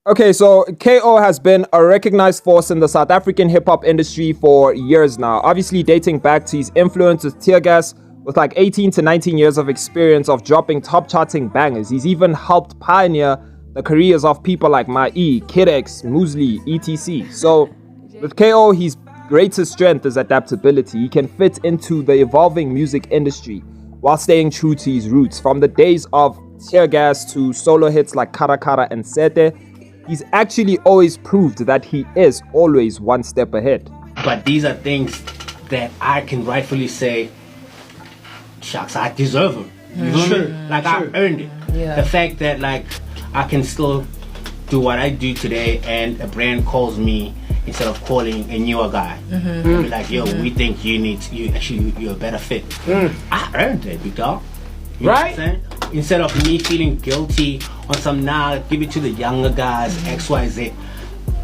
Okay, so KO has been a recognized force in the South African hip-hop industry for years now, obviously dating back to his influence with Teargas, with like 18 to 19 years of experience of dropping top charting bangers. He's even helped pioneer the careers of people like Mai, Kid X, Muesli, etc. So with KO, his greatest strength is adaptability. He can fit into the evolving music industry while staying true to his roots. From the days of Teargas to solo hits like Kara Kara and SETE, he's actually always proved that he is always one step ahead. But these are things that I can rightfully say, shucks, I deserve them. You know what I mean? Like, I earned it. Yeah. The fact that, like, I can still do what I do today and a brand calls me instead of calling a newer guy. They'll be like, yo, we think you're a better fit. I earned it, big dog. You know what I'm saying? Instead of me feeling guilty on some, give it to the younger guys, XYZ.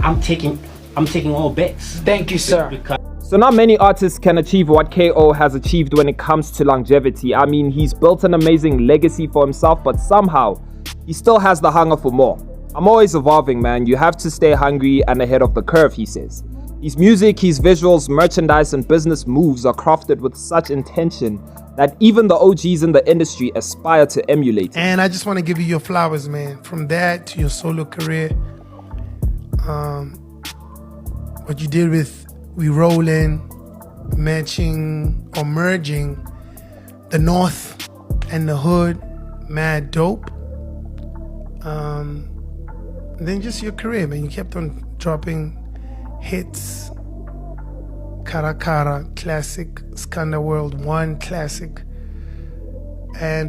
I'm taking all bets. Thank you, sir. So not many artists can achieve what KO has achieved when it comes to longevity. I mean, he's built an amazing legacy for himself, but somehow he still has the hunger for more. I'm always evolving, man. You have to stay hungry and ahead of the curve, he says. His music, his visuals, merchandise, and business moves are crafted with such intention that even the OGs in the industry aspire to emulate. And I just want to give you your flowers, man. From that to your solo career, what you did with We Rollin', matching or merging the North and the Hood, mad dope. And then just your career, man. You kept on dropping hits. Kara Kara, classic. Skhanda World 1, classic. And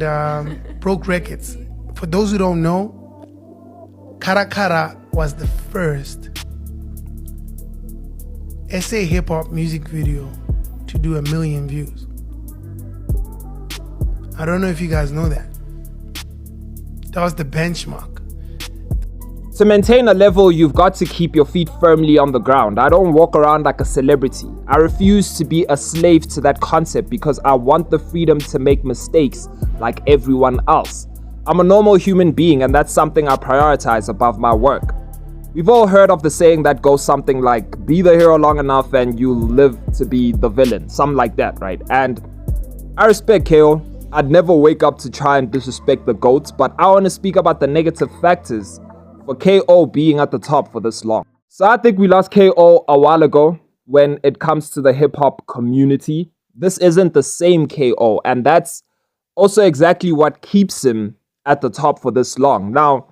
broke records. For those who don't know, Kara Kara was the first SA hip-hop music video to do 1 million views. I don't know if you guys know that. That was the benchmark. To maintain a level, you've got to keep your feet firmly on the ground. I don't walk around like a celebrity. I refuse to be a slave to that concept because I want the freedom to make mistakes like everyone else. I'm a normal human being, and that's something I prioritize above my work. We've all heard of the saying that goes something like, be the hero long enough and you'll live to be the villain. Something like that, right? And I respect KO. I'd never wake up to try and disrespect the GOATs, but I want to speak about the negative factors for KO being at the top for this long. So I think we lost KO a while ago when it comes to the hip-hop community. This isn't the same KO, and that's also exactly what keeps him at the top for this long. Now,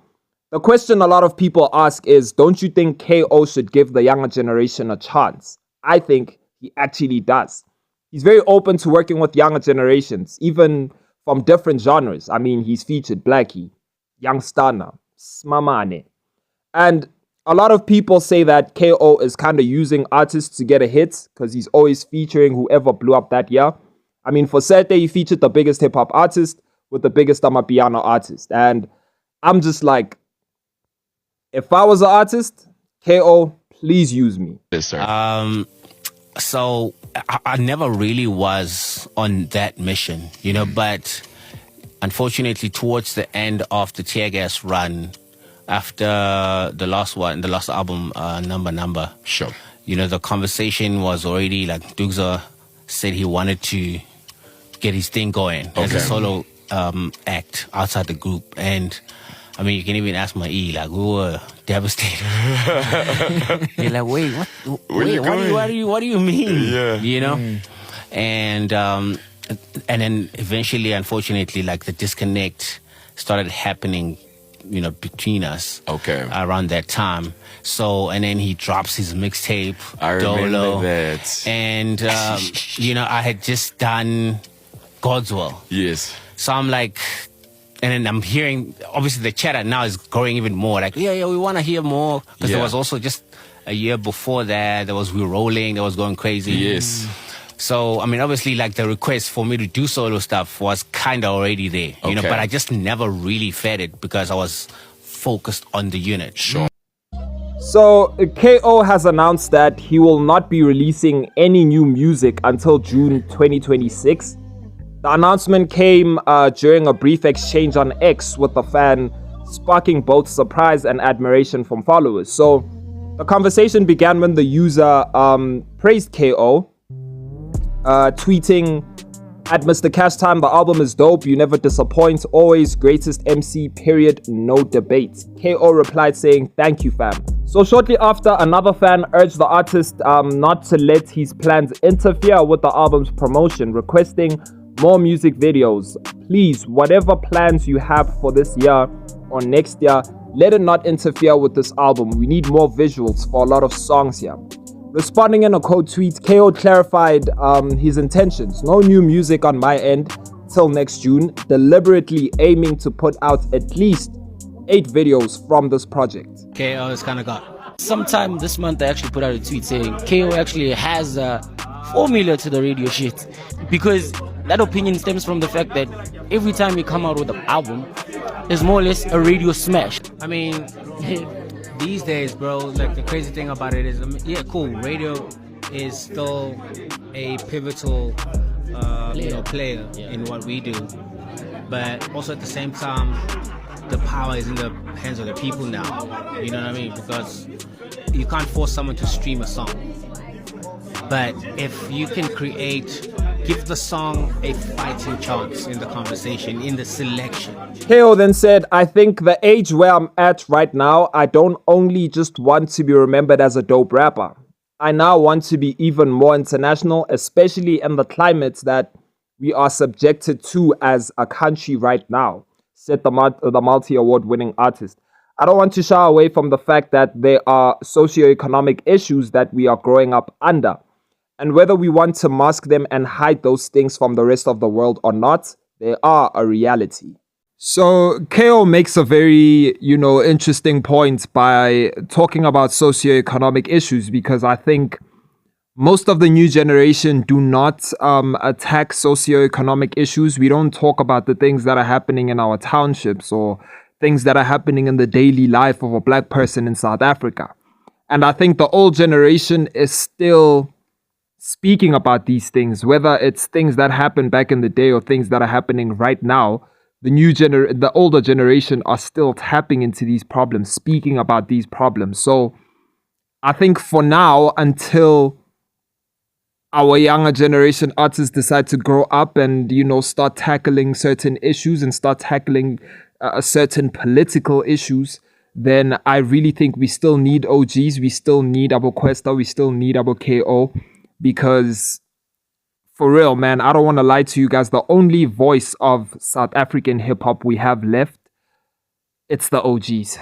the question a lot of people ask is, don't you think KO should give the younger generation a chance? I think he actually does. He's very open to working with younger generations, even from different genres. I mean, he's featured Blackie, Young Stunner, Smamane. And a lot of people say that KO is kind of using artists to get a hit because he's always featuring whoever blew up that year. I mean, for SETE, he featured the biggest hip-hop artist with the biggest Amapiano artist. And I'm just like, if I was an artist, KO, please use me. Yes, sir. So I never really was on that mission, you know, but unfortunately towards the end of the Teargas run, after the last album, Number, Sure. you know, the conversation was already like Dugza said he wanted to get his thing going as a solo act outside the group. And I mean, you can even ask my E, like, we were devastated. You're like, wait, what do you mean? Yeah. You know? And then eventually, unfortunately, like the disconnect started happening, you know, between us. Okay. Around that time. So, and then he drops his mixtape. I remember that. And, you know, I had just done God's Will. Yes. So I'm like, and then I'm hearing, obviously the chatter now is growing even more. Like, yeah, we want to hear more. Because there was also just a year before that, there was We Rolling, that was going crazy. Yes. So, I mean, obviously, like, the request for me to do solo stuff was kind of already there, you know, but I just never really fed it because I was focused on the unit. Sure. So, KO has announced that he will not be releasing any new music until June 2026. The announcement came during a brief exchange on X with a fan sparking both surprise and admiration from followers. So the conversation began when the user praised KO, tweeting, "At Mr. Cash Time, the album is dope, you never disappoint, always greatest MC, period, no debate." KO replied saying, "Thank you, fam." So shortly after, another fan urged the artist not to let his plans interfere with the album's promotion, requesting more music videos. "Please, whatever plans you have for this year or next year, let it not interfere with this album. We need more visuals for a lot of songs here." Responding in a code tweet, KO clarified his intentions. "No new music on my end till next June, deliberately aiming to put out at least 8 videos from this project." KO is kind of got. Sometime this month I actually put out a tweet saying KO actually has a formula to the radio shit, because that opinion stems from the fact that every time you come out with an album, it's more or less a radio smash. I mean, these days, bro, like the crazy thing about it is, yeah, cool. Radio is still a pivotal, player in what we do, but also at the same time, the power is in the hands of the people now. You know what I mean? Because you can't force someone to stream a song, but if you can give the song a fighting chance in the conversation, in the selection. KO then said, "I think the age where I'm at right now, I don't only just want to be remembered as a dope rapper. I now want to be even more international, especially in the climate that we are subjected to as a country right now," said the multi-award winning artist. "I don't want to shy away from the fact that there are socioeconomic issues that we are growing up under. And whether we want to mask them and hide those things from the rest of the world or not, they are a reality." So KO makes a very, interesting point by talking about socioeconomic issues, because I think most of the new generation do not attack socioeconomic issues. We don't talk about the things that are happening in our townships or things that are happening in the daily life of a black person in South Africa. And I think the old generation is still speaking about these things, whether it's things that happened back in the day or things that are happening right now. The older generation are still tapping into these problems, speaking about these problems. So I think for now, until our younger generation artists decide to grow up and, start tackling certain issues and start tackling certain political issues, then I really think we still need OGs. We still need Abo Questa. We still need Abo KO. Because for real, man, I don't want to lie to you guys. The only voice of South African hip hop we have left, it's the OGs.